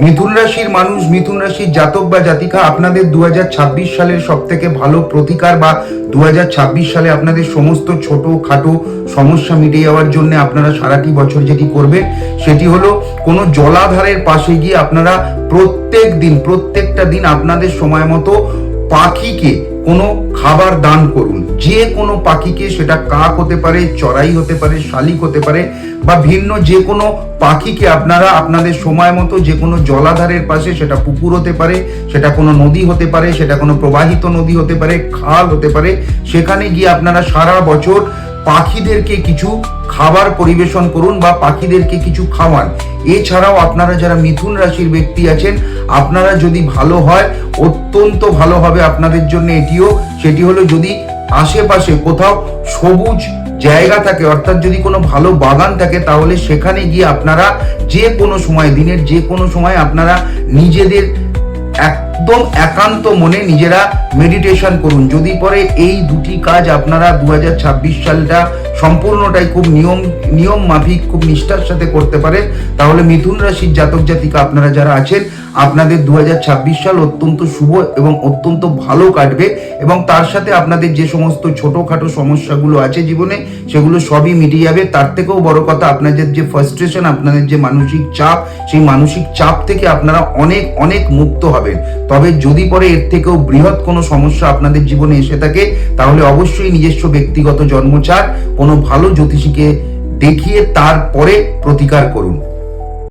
মিথুন রাশির মানুষ, মিথুন রাশির জাতক বা জাতিকা, আপনাদের 2026 সালের সব থেকে ভালো প্রতিকার বা 2026 সালে আপনাদের সমস্ত ছোট খাটো সমস্যা মিটে যাওয়ার জন্য আপনারা সারাটি বছর যেটি করবেন সেটি হলো কোনো জলাধারের পাশে গিয়ে আপনারা প্রত্যেকটা দিন আপনাদের সময় মতো পাখিকে কোনো খাবার দান করুন। যে কোনো পাখিকে, সেটা কাক হতে পারে, চড়াই হতে পারে, শালিক হতে পারে, বা ভিন্ন যে কোনো পাখিকে আপনারা আপনাদের সময় মতো যে কোনো জলাধারের পাশে, সেটা পুকুর হতে পারে, সেটা কোনো নদী হতে পারে, সেটা কোনো প্রবাহিত নদী হতে পারে, খাল হতে পারে, সেখানে গিয়ে আপনারা সারা বছর পাখিদেরকে কিছু খাবার পরিবেশন করুন বা পাখিদেরকে কিছু খাওয়ান। এছাড়াও আপনারা যারা মিথুন রাশির ব্যক্তি আছেন, আপনারা যদি ভালো হয়, অত্যন্ত ভালো হবে আপনাদের জন্য এটিও, সেটি হলো যদি আশেপাশে কোথাও সবুজ জায়গা থাকে, অর্থাৎ যদি কোনো ভালো বাগান থাকে, তাহলে সেখানে গিয়ে আপনারা যে কোনো সময়, দিনের যে কোনো সময় আপনারা নিজেদের একদম একান্ত মনে নিজেরা মেডিটেশন করুন। যদি পরে এই দুটি কাজ আপনারা 2026 সালটা সম্পূর্ণটাই খুব নিয়ম মাফিক, খুব নিষ্ঠার সাথে করতে পারেন, তাহলে মিথুন রাশির জাতক জাতিকা আপনারা যারা আছেন, আপনাদের 2026 সাল অত্যন্ত শুভ এবং অত্যন্ত ভালো কাটবে। এবং তার সাথে আপনাদের যে সমস্ত ছোটখাটো সমস্যাগুলো আছে জীবনে, সেগুলো সবই মিটে যাবে। তার থেকেও বড় কথা, আপনাদের যে ফ্রাস্ট্রেশন, আপনাদের যে মানসিক চাপ, সেই মানসিক চাপ থেকে আপনারা অনেক অনেক মুক্ত হবেন। তবে যদি পরে এর থেকেও বৃহৎ কোনো সমস্যা আপনাদের জীবনে এসে থাকে, তাহলে অবশ্যই নিজস্ব ব্যক্তিগত জন্মচার কোনো ভালো জ্যোতিষীকে দেখিয়ে তারপরে প্রতিকার করুন।